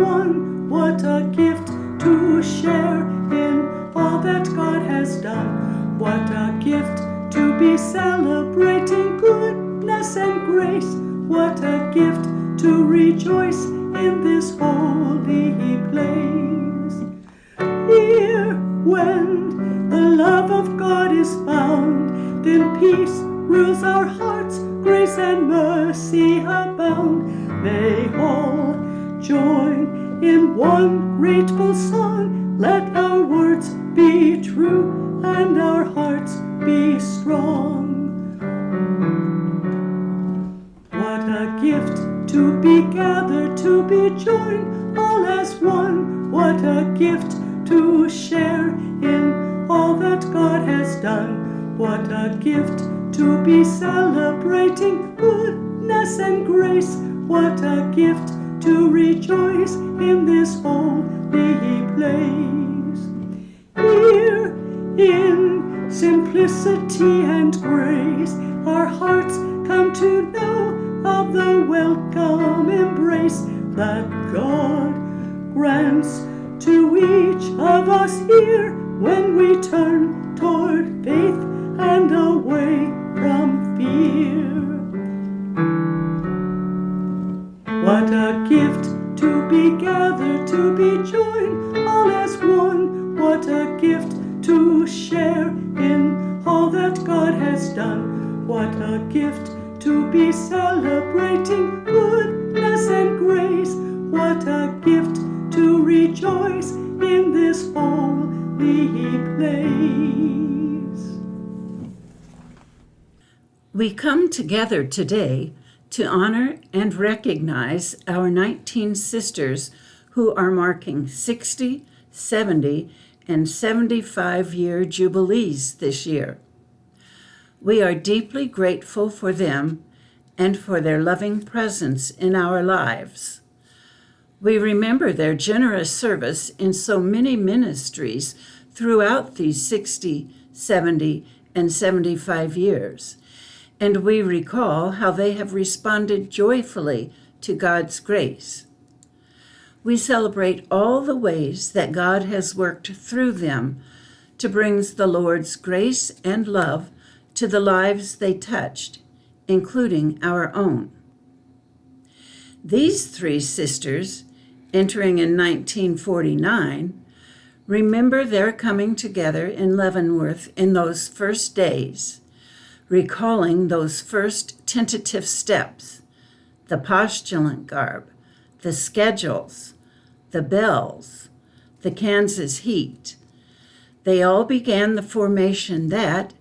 one. What a gift to share in all that God has done. What a gift to be celebrating goodness and grace. What a gift to rejoice in this holy place. Here, when the love of God is found, then peace rules our hearts, grace and mercy abound. May all join in one grateful song. Let our words be true and our hearts be strong. What a gift to be gathered, to be joined all as one. What a gift to share in all that God has done. What a gift to be celebrating goodness and grace. What a gift to rejoice in this holy place. Here in simplicity and grace, our hearts come to know of the welcome embrace that God grants to each of us here when we turn toward faith and away from fear. What a gift to be gathered, to be joined all as one. What a gift to share in all that God has done. What a gift to be celebrating goodness and grace. What a gift to rejoice in this holy place. We come together today to honor and recognize our 19 sisters who are marking 60, 70, and 75-year jubilees this year. We are deeply grateful for them and for their loving presence in our lives. We remember their generous service in so many ministries throughout these 60, 70, and 75 years, and we recall how they have responded joyfully to God's grace. We celebrate all the ways that God has worked through them to bring the Lord's grace and love to the lives they touched, including our own. These three sisters, entering in 1949, remember their coming together in Leavenworth in those first days, recalling those first tentative steps, the postulant garb, the schedules, the bells, the Kansas heat. They all began the formation that,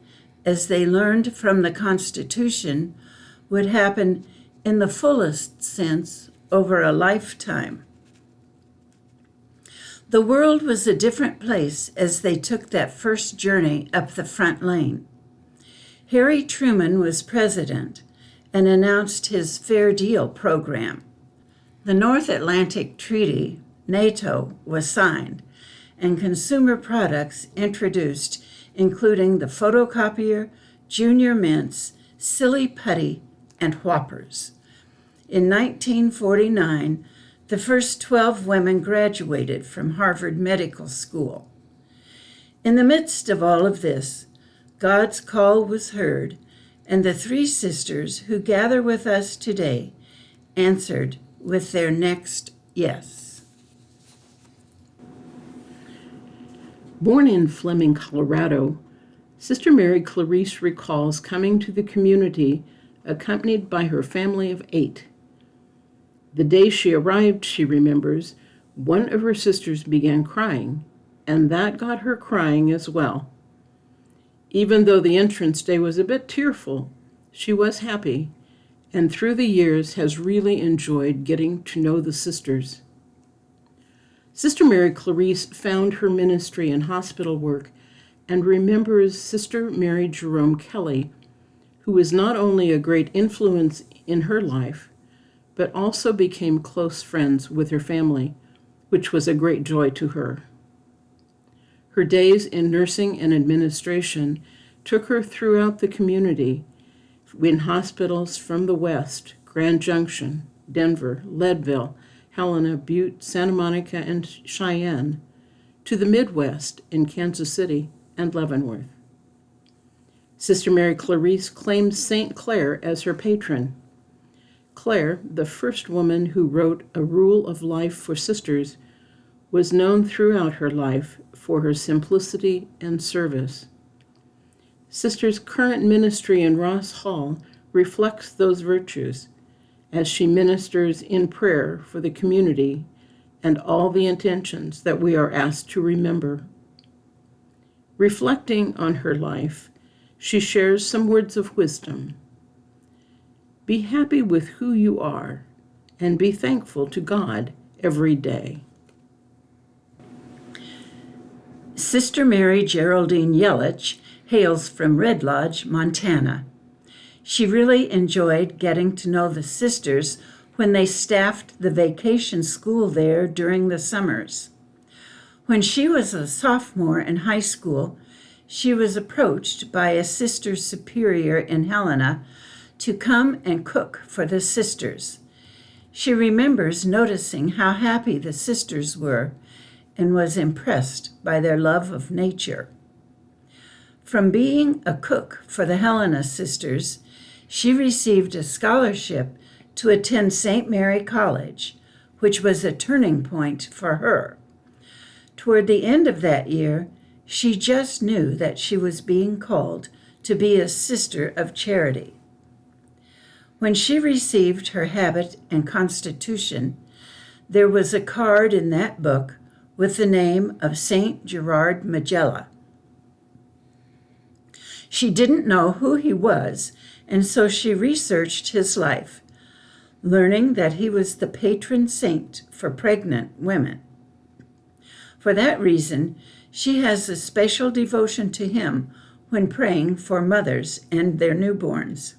as they learned from the Constitution, would happen in the fullest sense over a lifetime. The world was a different place as they took that first journey up the front lane. Harry Truman was president and announced his Fair Deal program. The North Atlantic Treaty, NATO, was signed, and consumer products introduced, including the photocopier, junior mints, silly putty, and whoppers. In 1949, the first 12 women graduated from Harvard Medical School. In the midst of all of this, God's call was heard, and the three sisters who gather with us today answered with their next yes. Born in Fleming, Colorado, Sister Mary Clarice recalls coming to the community accompanied by her family of 8. The day she arrived, she remembers, one of her sisters began crying, and that got her crying as well. Even though the entrance day was a bit tearful, she was happy, and through the years has really enjoyed getting to know the sisters. Sister Mary Clarice found her ministry in hospital work and remembers Sister Mary Jerome Kelly, who was not only a great influence in her life, but also became close friends with her family, which was a great joy to her. Her days in nursing and administration took her throughout the community, in hospitals from the West, Grand Junction, Denver, Leadville, Helena, Butte, Santa Monica, and Cheyenne, to the Midwest in Kansas City and Leavenworth. Sister Mary Clarice claims St. Clare as her patron. Clare, the first woman who wrote a rule of life for sisters, was known throughout her life for her simplicity and service. Sister's current ministry in Ross Hall reflects those virtues as she ministers in prayer for the community and all the intentions that we are asked to remember. Reflecting on her life, she shares some words of wisdom. Be happy with who you are and be thankful to God every day. Sister Mary Geraldine Yelich hails from Red Lodge, Montana. She really enjoyed getting to know the sisters when they staffed the vacation school there during the summers. When she was a sophomore in high school, she was approached by a sister superior in Helena to come and cook for the sisters. She remembers noticing how happy the sisters were and was impressed by their love of nature. From being a cook for the Helena sisters, she received a scholarship to attend St. Mary College, which was a turning point for her. Toward the end of that year, she just knew that she was being called to be a sister of charity. When she received her habit and constitution, there was a card in that book with the name of Saint Gerard Magella. She didn't know who he was, and so she researched his life, learning that he was the patron saint for pregnant women. For that reason, she has a special devotion to him when praying for mothers and their newborns.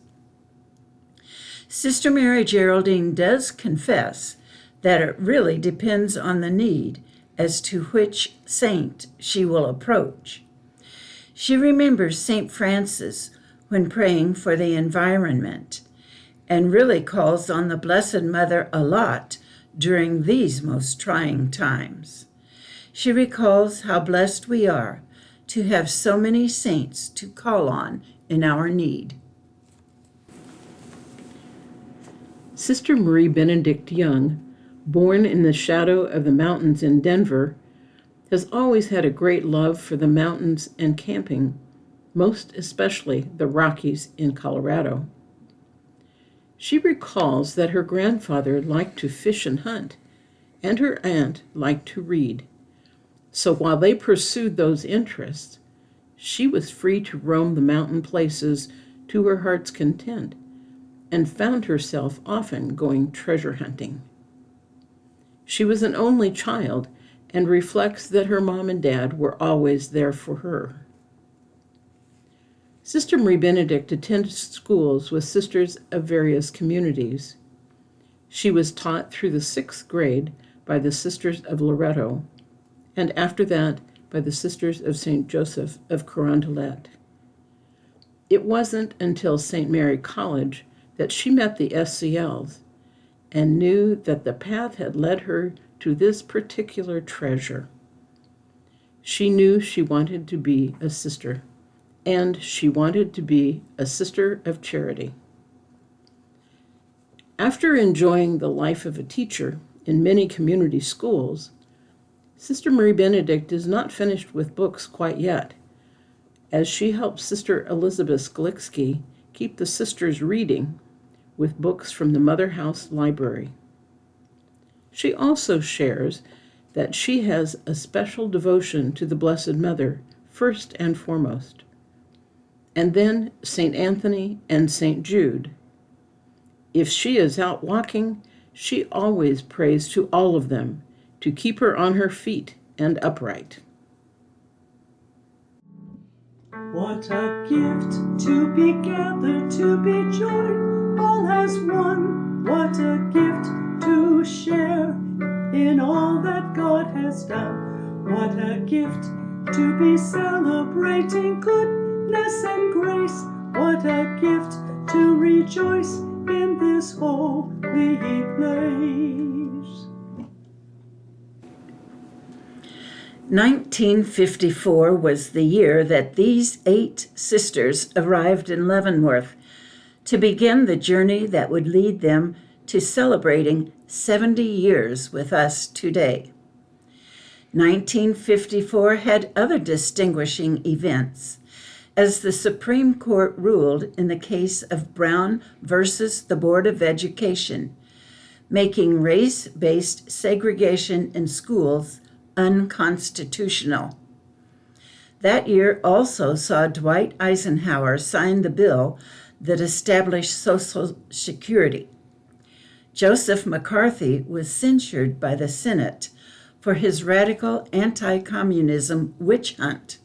Sister Mary Geraldine does confess that it really depends on the need as to which saint she will approach. She remembers St. Francis when praying for the environment and really calls on the Blessed Mother a lot during these most trying times. She recalls how blessed we are to have so many saints to call on in our need. Sister Marie Benedict Young, born in the shadow of the mountains in Denver, has always had a great love for the mountains and camping, most especially the Rockies in Colorado. She recalls that her grandfather liked to fish and hunt, and her aunt liked to read. So while they pursued those interests, she was free to roam the mountain places to her heart's content, and found herself often going treasure hunting. She was an only child and reflects that her mom and dad were always there for her. Sister Marie Benedict attended schools with sisters of various communities. She was taught through the 6th grade by the Sisters of Loretta, and after that by the Sisters of St. Joseph of Carondelet. It wasn't until St. Mary College that she met the SCLs and knew that the path had led her to this particular treasure. She knew she wanted to be a sister, and she wanted to be a sister of charity. After enjoying the life of a teacher in many community schools, Sister Marie Benedict is not finished with books quite yet, as she helps Sister Elizabeth Glicksky keep the sisters reading with books from the Mother House Library. She also shares that she has a special devotion to the Blessed Mother first and foremost, and then St. Anthony and St. Jude. If she is out walking, she always prays to all of them to keep her on her feet and upright. What a gift to be gathered, to be joined all as one. What a gift to share in all that God has done. What a gift to be celebrating goodness and grace. What a gift to rejoice in this holy place. 1954 was the year that these 8 sisters arrived in Leavenworth to begin the journey that would lead them to celebrating 70 years with us today. 1954 had other distinguishing events, as the Supreme Court ruled in the case of Brown versus the Board of Education, making race-based segregation in schools unconstitutional. That year also saw Dwight Eisenhower sign the bill that established Social Security. Joseph McCarthy was censured by the Senate for his radical anti-communism witch hunt,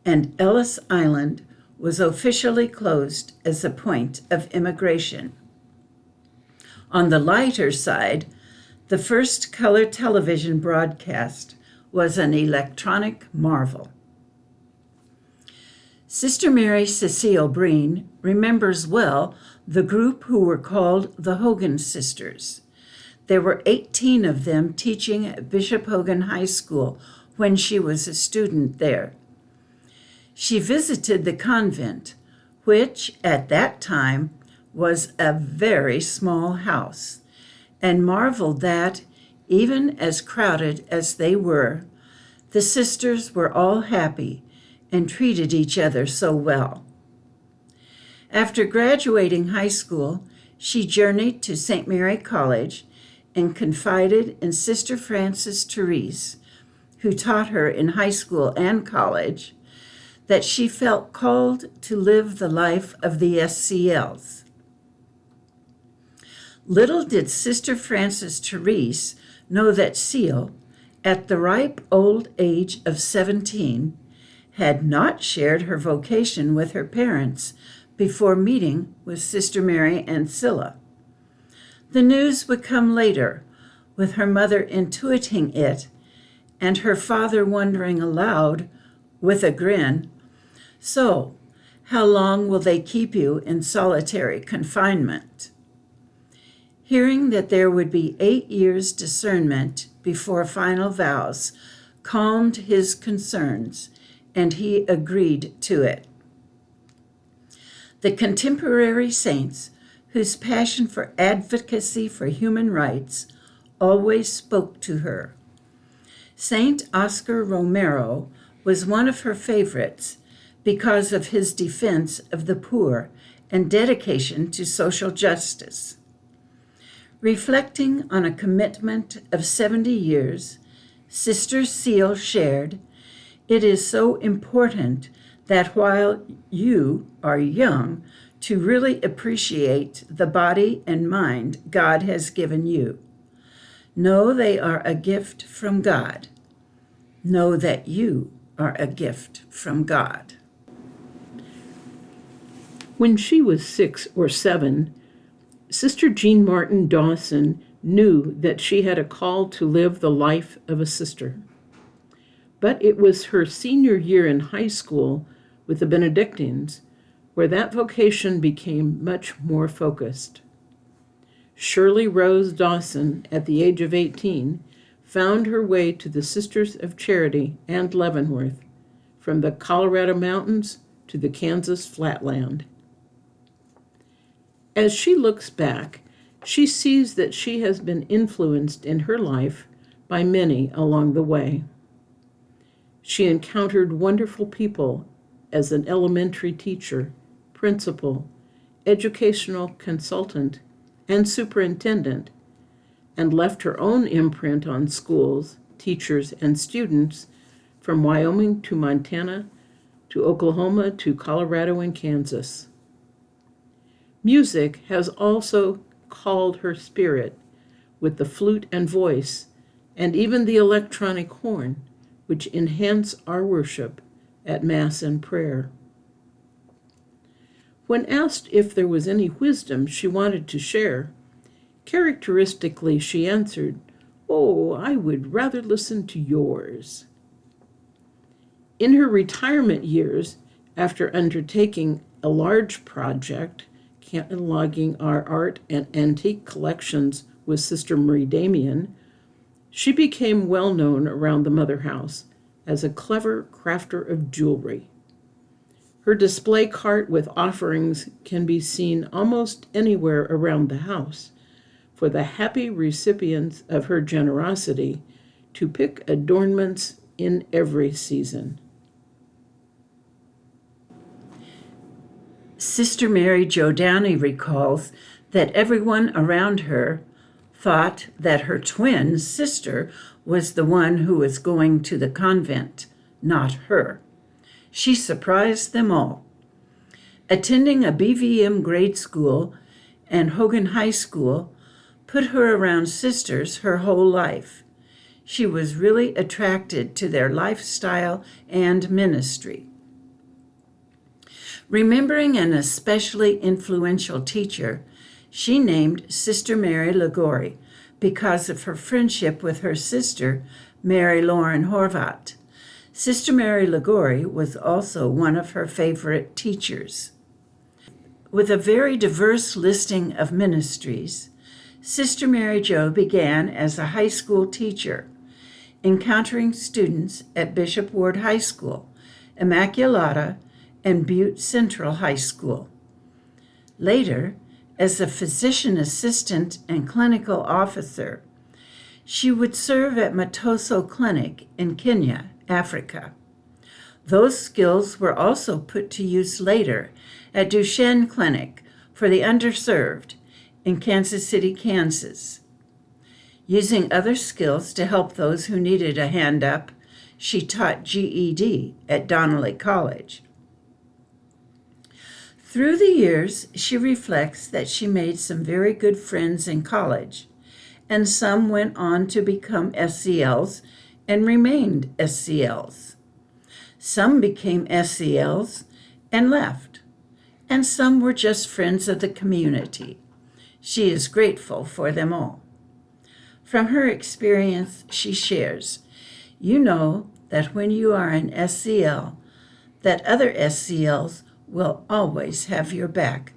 and Ellis Island was officially closed as a point of immigration. On the lighter side, the first color television broadcast was an electronic marvel. Sister Mary Cecile Breen remembers well the group who were called the Hogan Sisters. There were 18 of them teaching at Bishop Hogan High School when she was a student there. She visited the convent, which at that time was a very small house, and marveled that, even as crowded as they were, the sisters were all happy and treated each other so well. After graduating high school, she journeyed to St. Mary College and confided in Sister Frances Therese, who taught her in high school and college, that she felt called to live the life of the SCLs. Little did Sister Frances Therese know that Cecile, at the ripe old age of 17, had not shared her vocation with her parents before meeting with Sister Mary and Scylla. The news would come later, with her mother intuiting it and her father wondering aloud, with a grin, "So, how long will they keep you in solitary confinement?" Hearing that there would be 8 years' discernment before final vows calmed his concerns, and he agreed to it. The contemporary saints, whose passion for advocacy for human rights always spoke to her. Saint Oscar Romero was one of her favorites because of his defense of the poor and dedication to social justice. Reflecting on a commitment of 70 years, Sister Cecile shared, "It is so important that while you are young, to really appreciate the body and mind God has given you. Know they are a gift from God. Know that you are a gift from God." When she was 6 or 7, Sister Jean Martin Dawson knew that she had a call to live the life of a sister. But it was her senior year in high school with the Benedictines where that vocation became much more focused. Shirley Rose Dawson, at the age of 18, found her way to the Sisters of Charity and Leavenworth, from the Colorado Mountains to the Kansas flatland. As she looks back, she sees that she has been influenced in her life by many along the way. She encountered wonderful people as an elementary teacher, principal, educational consultant, and superintendent, and left her own imprint on schools, teachers, and students from Wyoming to Montana to Oklahoma to Colorado and Kansas. Music has also called her spirit with the flute and voice, and even the electronic horn, which enhance our worship at Mass and prayer. When asked if there was any wisdom she wanted to share, characteristically she answered, "Oh, I would rather listen to yours." In her retirement years, after undertaking a large project, cataloging our art and antique collections with Sister Marie Damien, She became well known around the mother house as a clever crafter of jewelry. Her display cart with offerings can be seen almost anywhere around the house for the happy recipients of her generosity to pick adornments in every season. Sister Mary Jo Downey recalls that everyone around her thought that her twin sister was the one who was going to the convent, not her. She surprised them all. Attending a BVM grade school and Hogan High School put her around sisters her whole life. She was really attracted to their lifestyle and ministry. Remembering an especially influential teacher, she named Sister Mary Liguori because of her friendship with her sister, Mary Lauren Horvat. Sister Mary Liguori was also one of her favorite teachers. With a very diverse listing of ministries, Sister Mary Jo began as a high school teacher, encountering students at Bishop Ward High School, Immaculata, and Butte Central High School. Later, as a physician assistant and clinical officer, she would serve at Matoso Clinic in Kenya, Africa. Those skills were also put to use later at Duchenne Clinic for the underserved in Kansas City, Kansas. Using other skills to help those who needed a hand up, she taught GED at Donnelly College. Through the years, she reflects that she made some very good friends in college, and some went on to become SCLs and remained SCLs. Some became SCLs and left, and some were just friends of the community. She is grateful for them all. From her experience, she shares, "You know that when you are an SCL, that other SCLs will always have your back,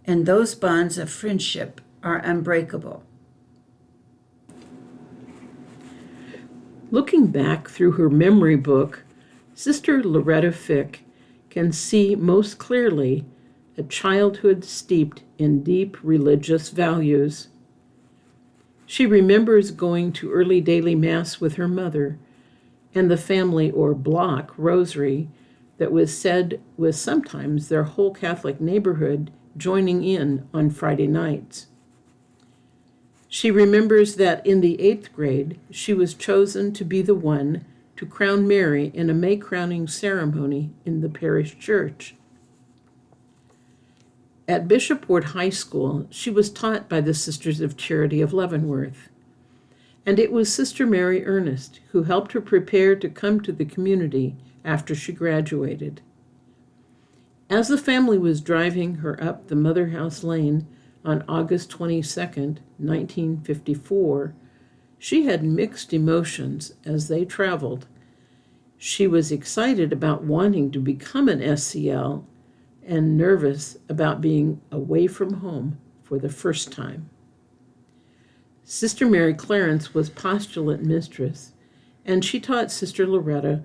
and those bonds of friendship are unbreakable." Looking back through her memory book, Sister Loretta Fick can see most clearly a childhood steeped in deep religious values. She remembers going to early daily Mass with her mother and the family or block rosary that was said with sometimes their whole Catholic neighborhood joining in on Friday nights. She remembers that in the 8th grade, she was chosen to be the one to crown Mary in a May crowning ceremony in the parish church. At Bishop Ward High School, she was taught by the Sisters of Charity of Leavenworth, and it was Sister Mary Ernest who helped her prepare to come to the community after she graduated. As the family was driving her up the Mother House Lane on August 22nd, 1954, she had mixed emotions as they traveled. She was excited about wanting to become an SCL and nervous about being away from home for the first time. Sister Mary Clarence was postulant mistress, and she taught Sister Loretta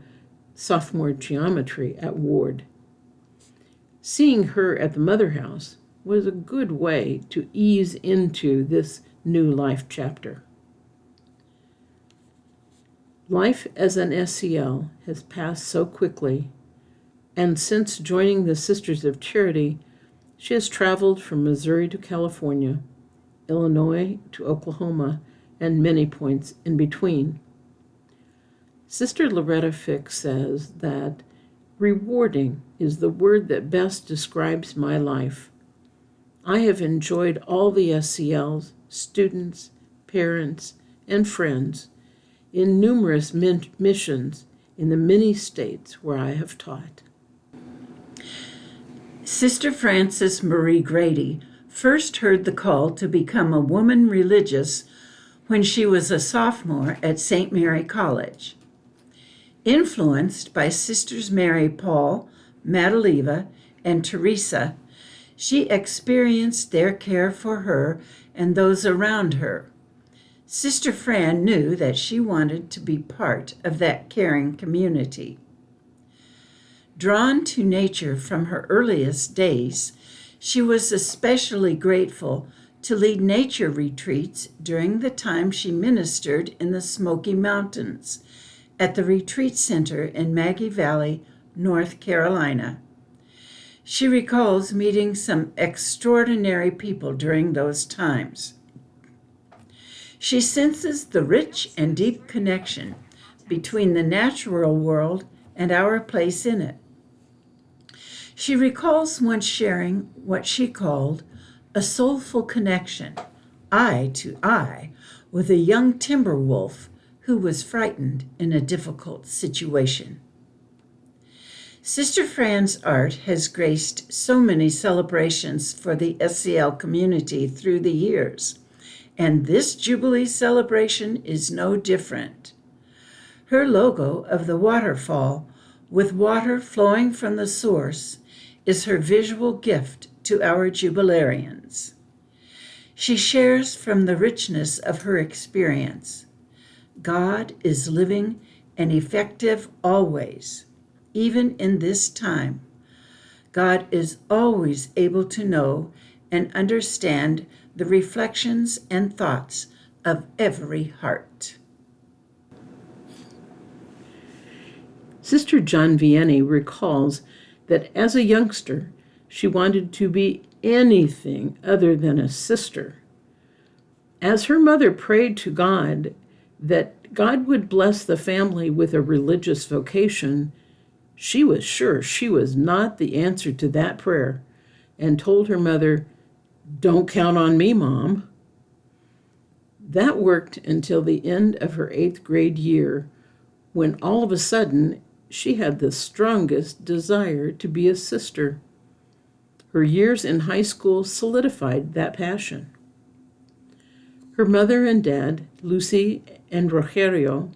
sophomore geometry at Ward. Seeing her at the Mother House was a good way to ease into this new life chapter. Life as an SCL has passed so quickly, and since joining the Sisters of Charity, she has traveled from Missouri to California, Illinois to Oklahoma, and many points in between. Sister Loretta Fick says that rewarding is the word that best describes my life. I have enjoyed all the SCLs, students, parents, and friends in numerous missions in the many states where I have taught. Sister Frances Marie Grady first heard the call to become a woman religious when she was a sophomore at St. Mary College. Influenced by Sisters Mary Paul, Madaleva, and Teresa, she experienced their care for her and those around her. Sister Fran knew that she wanted to be part of that caring community. Drawn to nature from her earliest days, she was especially grateful to lead nature retreats during the time she ministered in the Smoky Mountains at the Retreat Center in Maggie Valley, North Carolina. She recalls meeting some extraordinary people during those times. She senses the rich and deep connection between the natural world and our place in it. She recalls once sharing what she called a soulful connection, eye to eye, with a young timber wolf who was frightened in a difficult situation. Sister Fran's art has graced so many celebrations for the SCL community through the years, and this Jubilee celebration is no different. Her logo of the waterfall, with water flowing from the source, is her visual gift to our Jubilarians. She shares from the richness of her experience. God is living and effective always, even in this time. God is always able to know and understand the reflections and thoughts of every heart. Sister John Vianney recalls that as a youngster, she wanted to be anything other than a sister. As her mother prayed to God that God would bless the family with a religious vocation, she was sure she was not the answer to that prayer and told her mother, "Don't count on me, Mom." That worked until the end of her 8th grade year, when all of a sudden she had the strongest desire to be a sister. Her years in high school solidified that passion. Her mother and dad, Lucy and Rogerio,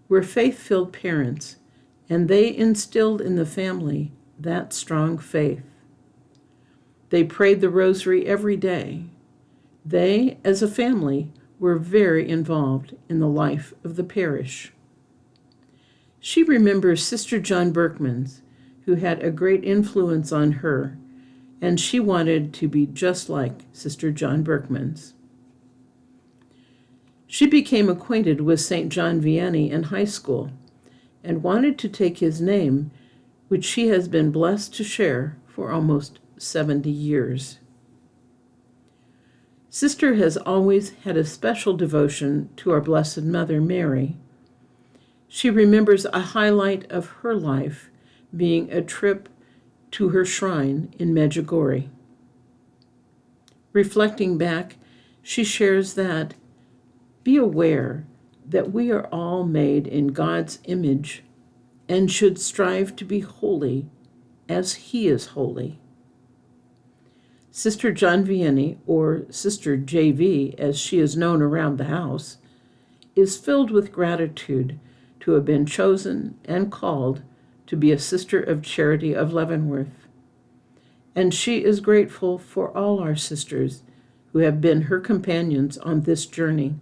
were faith-filled parents, and they instilled in the family that strong faith. They prayed the rosary every day. They, as a family, were very involved in the life of the parish. She remembers Sister John Berkman's, who had a great influence on her, and she wanted to be just like Sister John Berkman's. She became acquainted with St. John Vianney in high school and wanted to take his name, which she has been blessed to share for almost 70 years. Sister has always had a special devotion to our Blessed Mother, Mary. She remembers a highlight of her life being a trip to her shrine in Medjugorje. Reflecting back, she shares that, "Be aware that we are all made in God's image and should strive to be holy as He is holy." Sister John Vianney, or Sister JV as she is known around the house, is filled with gratitude to have been chosen and called to be a Sister of Charity of Leavenworth. And she is grateful for all our sisters who have been her companions on this journey.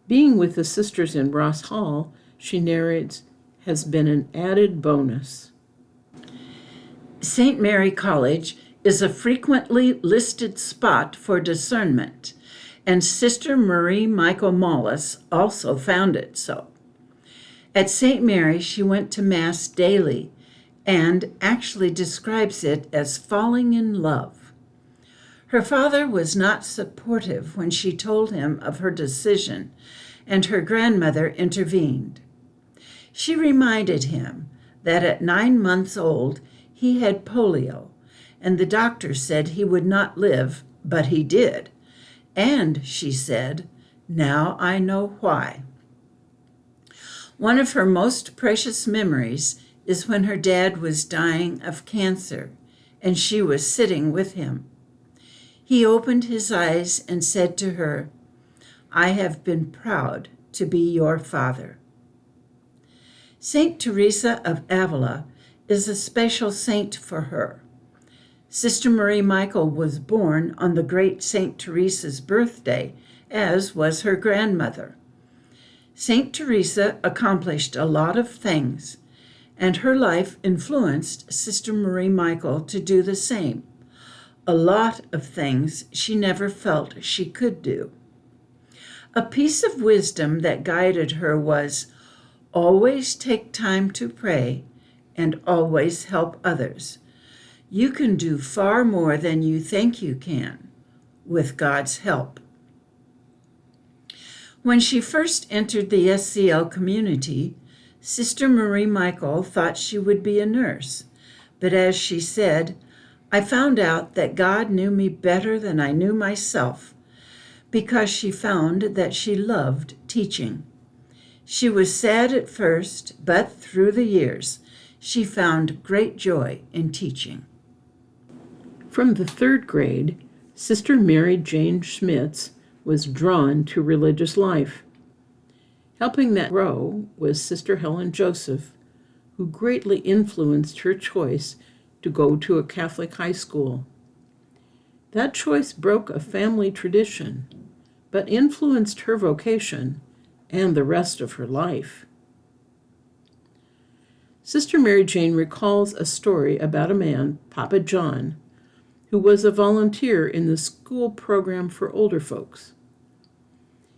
Being with the sisters in Ross Hall, she narrates, has been an added bonus. St. Mary College is a frequently listed spot for discernment, and Sister Marie Michael Mollis also found it so. At St. Mary, she went to Mass daily and actually describes it as falling in love. Her father was not supportive when she told him of her decision, and her grandmother intervened. She reminded him that at 9 months old he had polio, and the doctor said he would not live, but he did. And, she said, "Now I know why." One of her most precious memories is when her dad was dying of cancer, and she was sitting with him. He opened his eyes and said to her, "I have been proud to be your father." Saint Teresa of Avila is a special saint for her. Sister Marie Michael was born on the great Saint Teresa's birthday as was her grandmother. St. Teresa accomplished a lot of things, and her life influenced Sister Marie Michael to do the same. A lot of things she never felt she could do. A piece of wisdom that guided her was, always take time to pray and always help others. You can do far more than you think you can, with God's help. When she first entered the SCL community, Sister Marie Michael thought she would be a nurse, but as she said, I found out that God knew me better than I knew myself, because she found that she loved teaching. She was sad at first, but through the years, she found great joy in teaching. From the 3rd grade, Sister Mary Jane Schmitz was drawn to religious life. Helping that grow was Sister Helen Joseph, who greatly influenced her choice to go to a Catholic high school. That choice broke a family tradition, but influenced her vocation and the rest of her life. Sister Mary Jane recalls a story about a man, Papa John, who was a volunteer in the school program for older folks.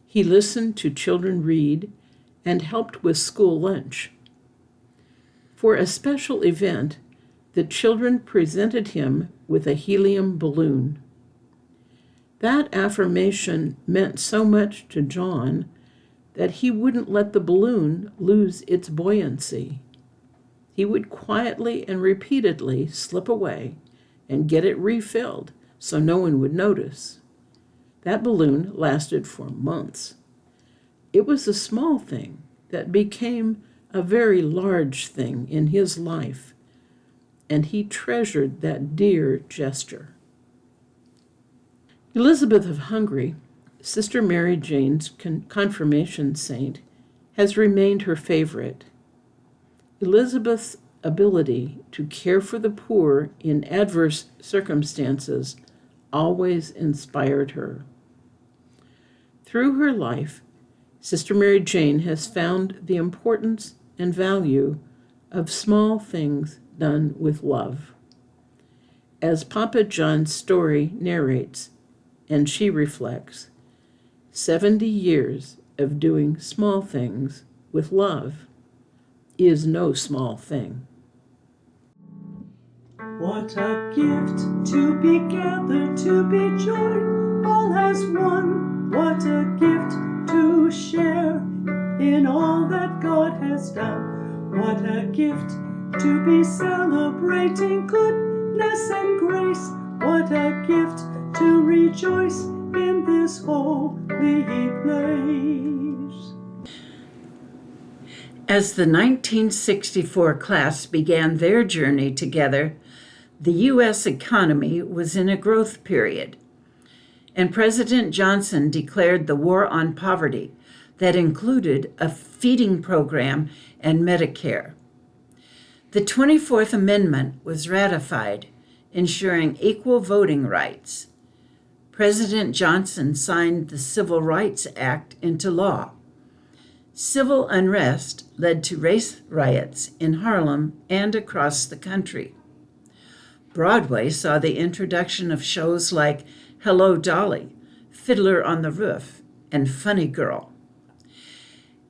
He listened to children read and helped with school lunch. For a special event, the children presented him with a helium balloon. That affirmation meant so much to John that he wouldn't let the balloon lose its buoyancy. He would quietly and repeatedly slip away and get it refilled so no one would notice. That balloon lasted for months. It was a small thing that became a very large thing in his life, and he treasured that dear gesture. Elizabeth of Hungary, Sister Mary Jane's confirmation saint, has remained her favorite. Elizabeth's ability to care for the poor in adverse circumstances always inspired her. Through her life, Sister Mary Jane has found the importance and value of small things done with love. As Papa John's story narrates, and she reflects, 70 years of doing small things with love is no small thing. What a gift to be gathered, to be joined all as one. What a gift to share in all that God has done. What a gift to be celebrating goodness and grace. What a gift to rejoice in this holy place. As the 1964 class began their journey together, the U.S. economy was in a growth period, and President Johnson declared the war on poverty that included a feeding program and Medicare. The 24th Amendment was ratified, ensuring equal voting rights. President Johnson signed the Civil Rights Act into law. Civil unrest led to race riots in Harlem and across the country. Broadway saw the introduction of shows like Hello, Dolly, Fiddler on the Roof, and Funny Girl.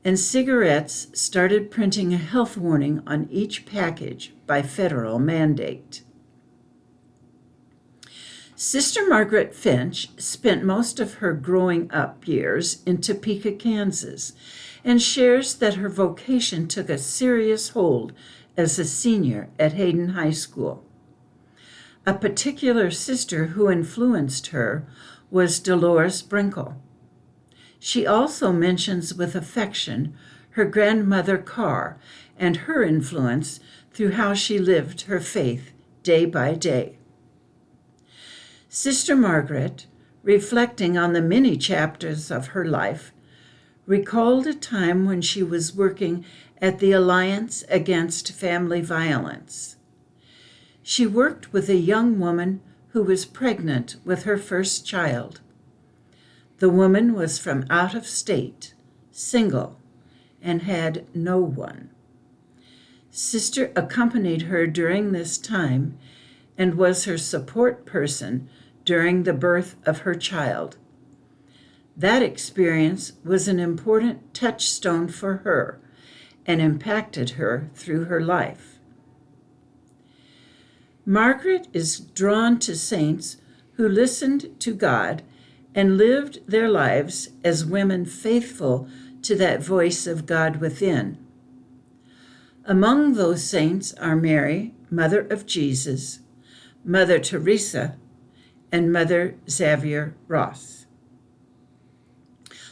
And cigarettes started printing a health warning on each package by federal mandate. Sister Margaret Finch spent most of her growing up years in Topeka, Kansas, and shares that her vocation took a serious hold as a senior at Hayden High School. A particular sister who influenced her was Dolores Brinkle. She also mentions with affection her grandmother Carr and her influence through how she lived her faith day by day. Sister Margaret, reflecting on the many chapters of her life, recalled a time when she was working at the Alliance Against Family Violence. She worked with a young woman who was pregnant with her first child. The woman was from out of state, single, and had no one. Sister accompanied her during this time and was her support person during the birth of her child. That experience was an important touchstone for her and impacted her through her life. Margaret is drawn to saints who listened to God and lived their lives as women faithful to that voice of God within. Among those saints are Mary, Mother of Jesus, Mother Teresa, and Mother Xavier Ross.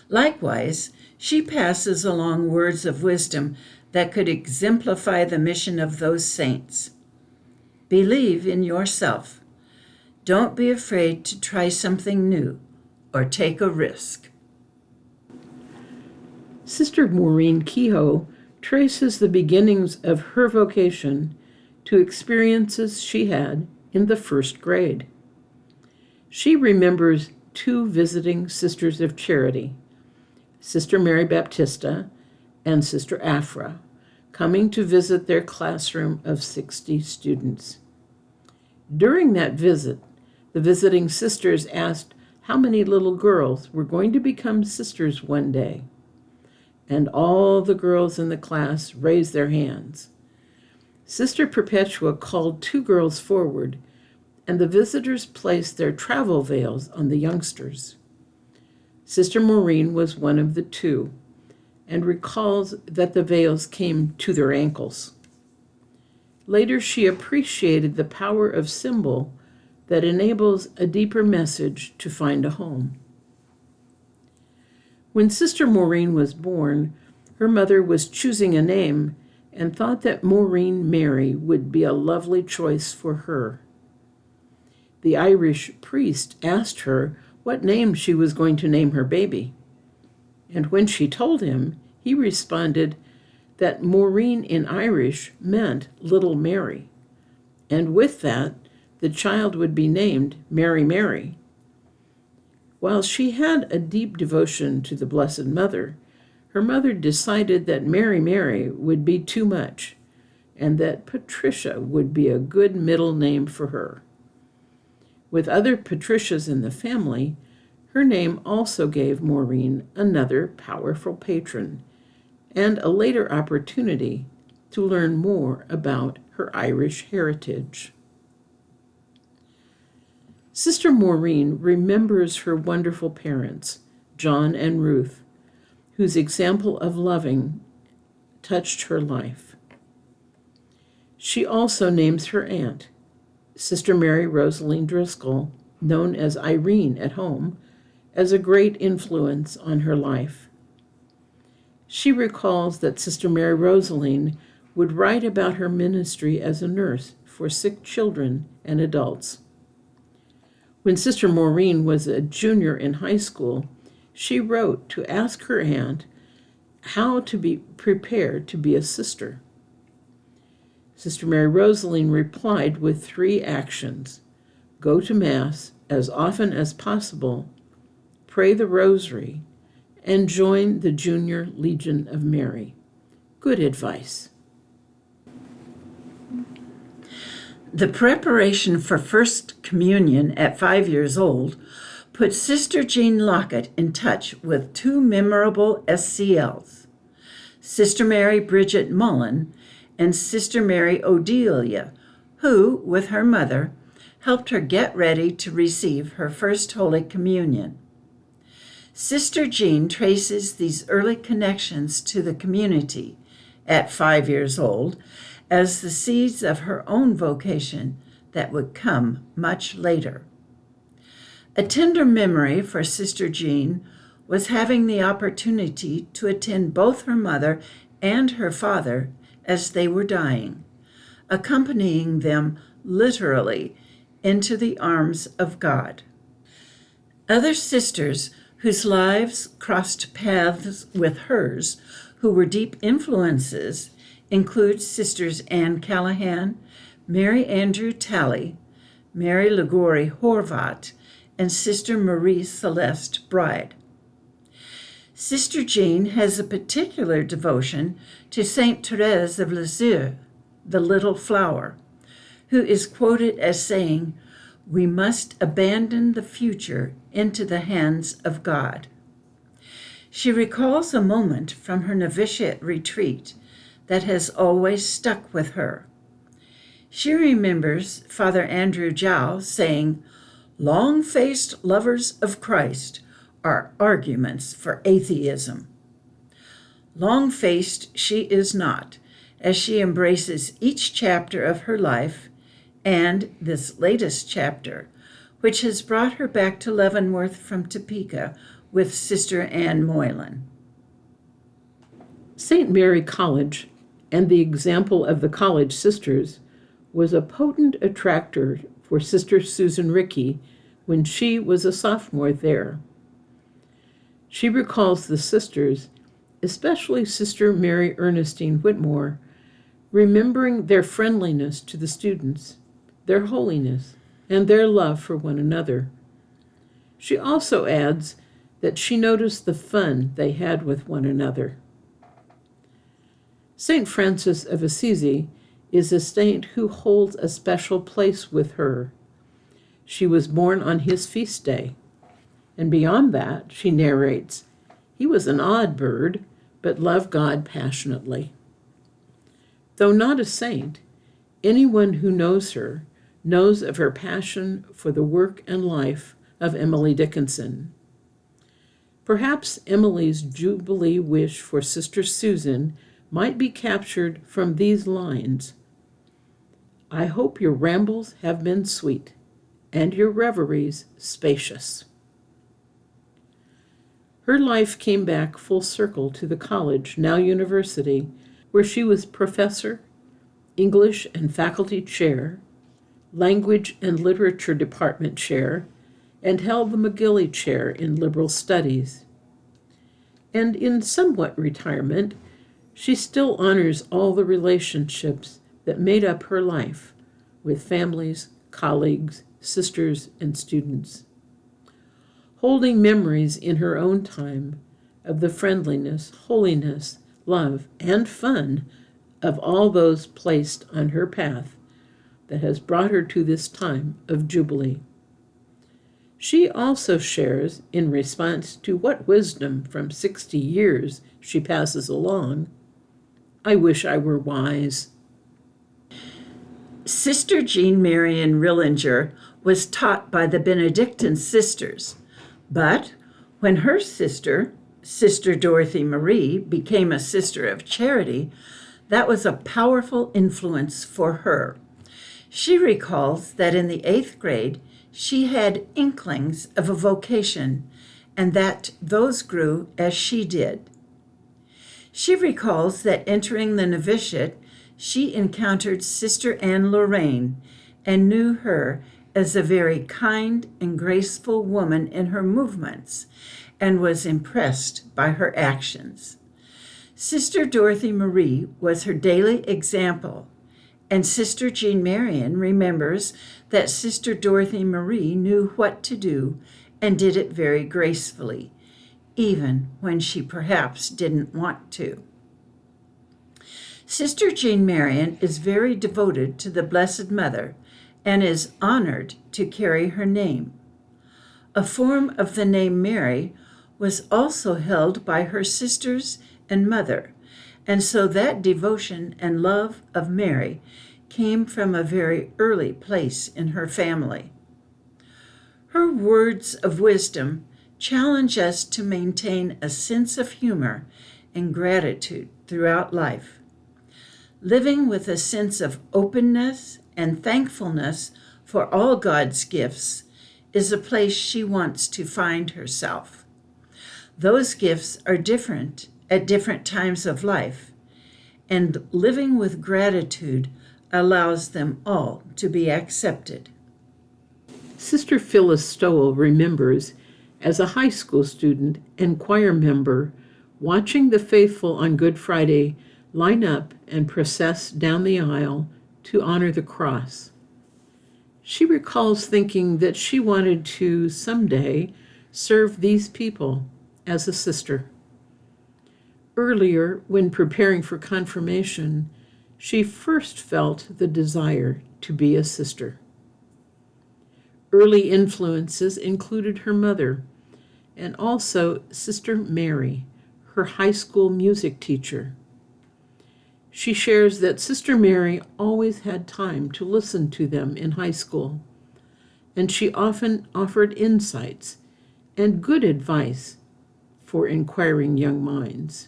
Likewise, she passes along words of wisdom that could exemplify the mission of those saints. Believe in yourself. Don't be afraid to try something new or take a risk. Sister Maureen Kehoe traces the beginnings of her vocation to experiences she had in the first grade. She remembers 2 visiting Sisters of Charity, Sister Mary Baptista and Sister Afra, coming to visit their classroom of 60 students. During that visit, the visiting sisters asked how many little girls were going to become sisters one day. And all the girls in the class raised their hands. Sister Perpetua called 2 girls forward, and the visitors placed their travel veils on the youngsters. Sister Maureen was one of the 2, and recalls that the veils came to their ankles. Later, she appreciated the power of symbol that enables a deeper message to find a home. When Sister Maureen was born, her mother was choosing a name and thought that Maureen Mary would be a lovely choice for her. The Irish priest asked her what name she was going to name her baby. And when she told him, he responded that Maureen in Irish meant Little Mary. And with that, the child would be named Mary Mary. While she had a deep devotion to the Blessed Mother, her mother decided that Mary Mary would be too much, and that Patricia would be a good middle name for her. With other Patricias in the family, her name also gave Maureen another powerful patron, and a later opportunity to learn more about her Irish heritage. Sister Maureen remembers her wonderful parents, John and Ruth, whose example of loving touched her life. She also names her aunt, Sister Mary Rosaline Driscoll, known as Irene at home, as a great influence on her life. She recalls that Sister Mary Rosaline would write about her ministry as a nurse for sick children and adults. When Sister Maureen was a junior in high school, she wrote to ask her aunt how to be prepared to be a sister. Sister Mary Rosaline replied with 3 actions: go to Mass as often as possible, pray the Rosary, and join the Junior Legion of Mary. Good advice. The preparation for First Communion at 5 years old put Sister Jean Lockett in touch with 2 memorable SCLs, Sister Mary Bridget Mullen and Sister Mary Odelia, who, with her mother, helped her get ready to receive her first Holy Communion. Sister Jean traces these early connections to the community at 5 years old as the seeds of her own vocation that would come much later. A tender memory for Sister Jean was having the opportunity to attend both her mother and her father as they were dying, accompanying them literally into the arms of God. Other sisters whose lives crossed paths with hers, who were deep influences, include Sisters Anne Callahan, Mary Andrew Talley, Mary Ligori Horvat, and Sister Marie Celeste Bride. Sister Jean has a particular devotion to Saint Therese of Lisieux, the Little Flower, who is quoted as saying, "We must abandon the future into the hands of God." She recalls a moment from her novitiate retreat that has always stuck with her. She remembers Father Andrew Jow saying, "Long-faced lovers of Christ are arguments for atheism." Long-faced she is not, as she embraces each chapter of her life and this latest chapter, which has brought her back to Leavenworth from Topeka with Sister Anne Moylan. St. Mary College, and the example of the college sisters, was a potent attractor for Sister Susan Rieke when she was a sophomore there. She recalls the sisters, especially Sister Mary Ernestine Whitmore, remembering their friendliness to the students, their holiness, and their love for one another. She also adds that she noticed the fun they had with one another. St. Francis of Assisi is a saint who holds a special place with her. She was born on his feast day, and beyond that, she narrates, he was an odd bird, but loved God passionately. Though not a saint, anyone who knows her knows of her passion for the work and life of Emily Dickinson. Perhaps Emily's Jubilee wish for Sister Susan might be captured from these lines. I hope your rambles have been sweet, and your reveries spacious. Her life came back full circle to the college, now university, where she was professor, English and faculty chair, language and literature department chair, and held the McGilly Chair in liberal studies. And in somewhat retirement, she still honors all the relationships that made up her life with families, colleagues, sisters, and students, holding memories in her own time of the friendliness, holiness, love, and fun of all those placed on her path that has brought her to this time of Jubilee. She also shares, in response to what wisdom from 60 years she passes along, I wish I were wise. Sister Jean Marian Rilinger was taught by the Benedictine sisters, but when her sister, Sister Dorothy Marie, became a sister of charity, that was a powerful influence for her. She recalls that in the 8th grade, she had inklings of a vocation, and that those grew as she did. She recalls that entering the novitiate, she encountered Sister Anne Lorraine and knew her as a very kind and graceful woman in her movements, and was impressed by her actions. Sister Dorothy Marie was her daily example, and Sister Jean Marian remembers that Sister Dorothy Marie knew what to do and did it very gracefully, even when she perhaps didn't want to. Sister Jean Marian is very devoted to the Blessed Mother and is honored to carry her name. A form of the name Mary was also held by her sisters and mother, and so that devotion and love of Mary came from a very early place in her family. Her words of wisdom challenge us to maintain a sense of humor and gratitude throughout life. Living with a sense of openness and thankfulness for all God's gifts is a place she wants to find herself. Those gifts are different at different times of life, and living with gratitude allows them all to be accepted. Sister Phyllis Stowell remembers, as a high school student and choir member, watching the faithful on Good Friday line up and process down the aisle to honor the cross. She recalls thinking that she wanted to someday serve these people as a sister. Earlier, when preparing for confirmation, she first felt the desire to be a sister. Early influences included her mother and also Sister Mary, her high school music teacher. She shares that Sister Mary always had time to listen to them in high school, and she often offered insights and good advice for inquiring young minds.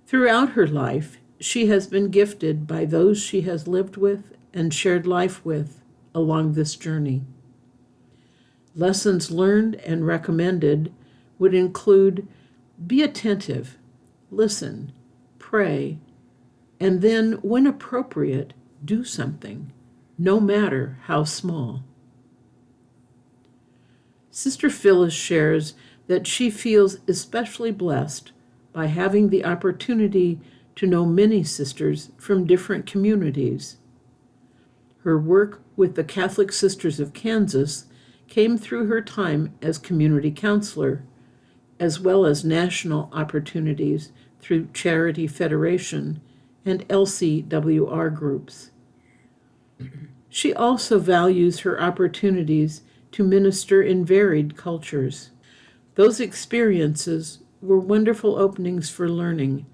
Throughout her life, she has been gifted by those she has lived with and shared life with along this journey. Lessons learned and recommended would include be attentive, listen, pray, and then, when appropriate, do something, no matter how small. Sister Phyllis shares that she feels especially blessed by having the opportunity to know many sisters from different communities. Her work with the Catholic Sisters of Kansas came through her time as community counselor, as well as national opportunities through Charity Federation and LCWR groups. She also values her opportunities to minister in varied cultures. Those experiences were wonderful openings for learning,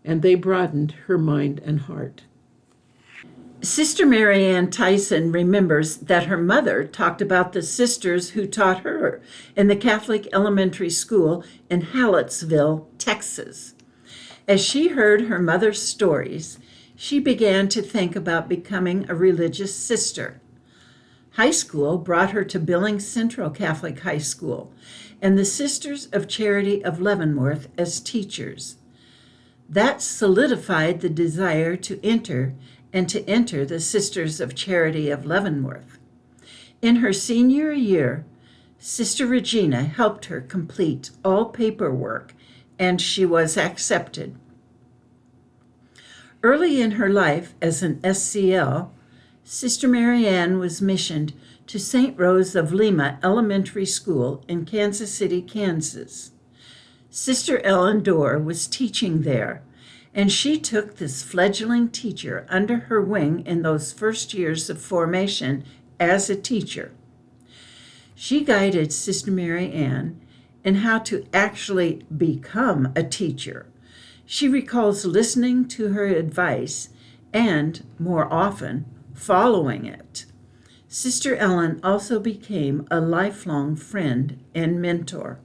and they broadened her mind and heart. Sister Marian Theisen remembers that her mother talked about the sisters who taught her in the Catholic elementary school in Hallettsville, Texas. As she heard her mother's stories, she began to think about becoming a religious sister. High school brought her to Billings Central Catholic High School and the Sisters of Charity of Leavenworth as teachers. That solidified the desire to enter the Sisters of Charity of Leavenworth. In her senior year, Sister Regina helped her complete all paperwork, and she was accepted. Early in her life as an SCL, Sister Marian was missioned to St. Rose of Lima Elementary School in Kansas City, Kansas. Sister Ellen Dorr was teaching there, and she took this fledgling teacher under her wing in those first years of formation as a teacher. She guided Sister Marian in how to actually become a teacher. She recalls listening to her advice and, more often, following it. Sister Ellen also became a lifelong friend and mentor.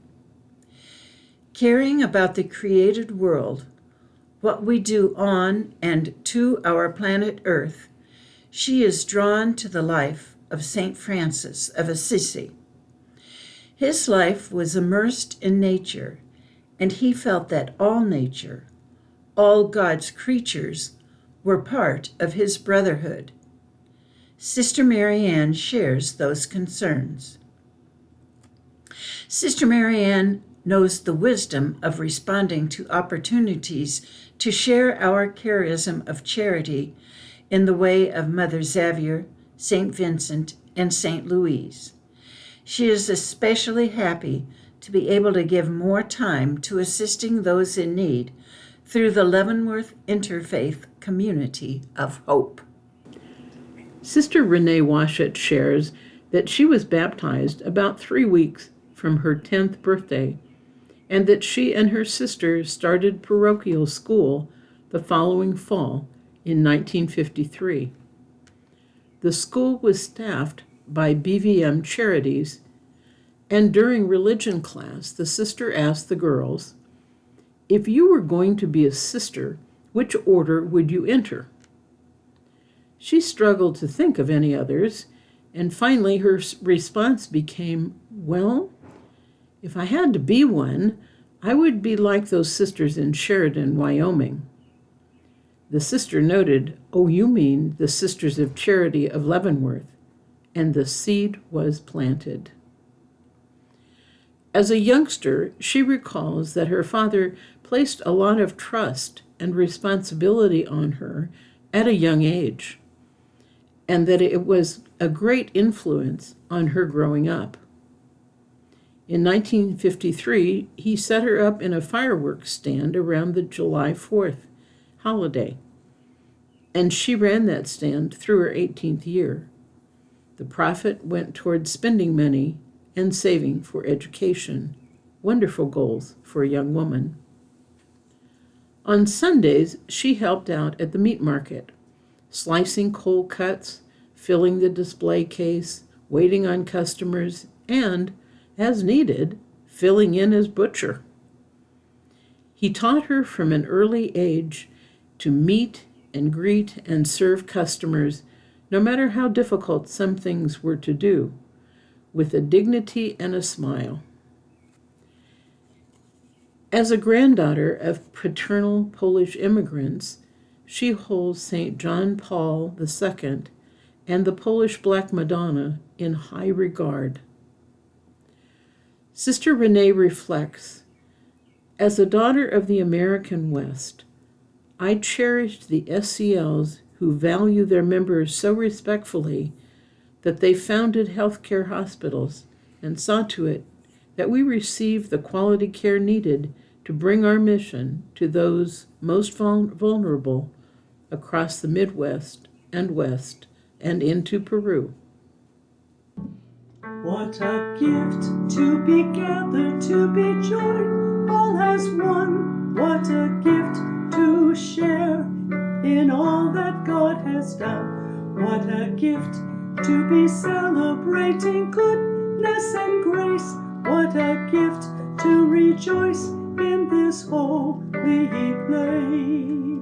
Caring about the created world, what we do on and to our planet Earth, she is drawn to the life of St. Francis of Assisi. His life was immersed in nature, and he felt that all nature, all God's creatures, were part of his brotherhood. Sister Marian shares those concerns. Sister Marian knows the wisdom of responding to opportunities to share our charism of charity in the way of Mother Xavier, St. Vincent, and St. Louise. She is especially happy to be able to give more time to assisting those in need through the Leavenworth Interfaith Community of Hope. Sister Renée Washut shares that she was baptized about 3 weeks from her 10th birthday, and that she and her sister started parochial school the following fall in 1953. The school was staffed by BVM Charities, and during religion class, the sister asked the girls, "If you were going to be a sister, which order would you enter?" She struggled to think of any others, and finally her response became, "Well, if I had to be one, I would be like those sisters in Sheridan, Wyoming." The sister noted, "Oh, you mean the Sisters of Charity of Leavenworth," and the seed was planted. As a youngster, she recalls that her father placed a lot of trust and responsibility on her at a young age, and that it was a great influence on her growing up. In 1953, he set her up in a fireworks stand around the July 4th holiday, and she ran that stand through her 18th year. The profit went toward spending money and saving for education. Wonderful goals for a young woman. On Sundays, she helped out at the meat market, slicing cold cuts, filling the display case, waiting on customers, and, as needed, filling in as butcher. He taught her from an early age to meet and greet and serve customers, no matter how difficult some things were to do, with a dignity and a smile. As a granddaughter of paternal Polish immigrants, she holds St. John Paul II and the Polish Black Madonna in high regard. Sister Renée reflects, as a daughter of the American West, I cherished the SCLs who value their members so respectfully that they founded healthcare hospitals and saw to it that we receive the quality care needed to bring our mission to those most vulnerable across the Midwest and West and into Peru. What a gift to be gathered, to be joined all as one. What a gift to share in all that God has done. What a gift to be celebrating goodness and grace. What a gift to rejoice in this holy place.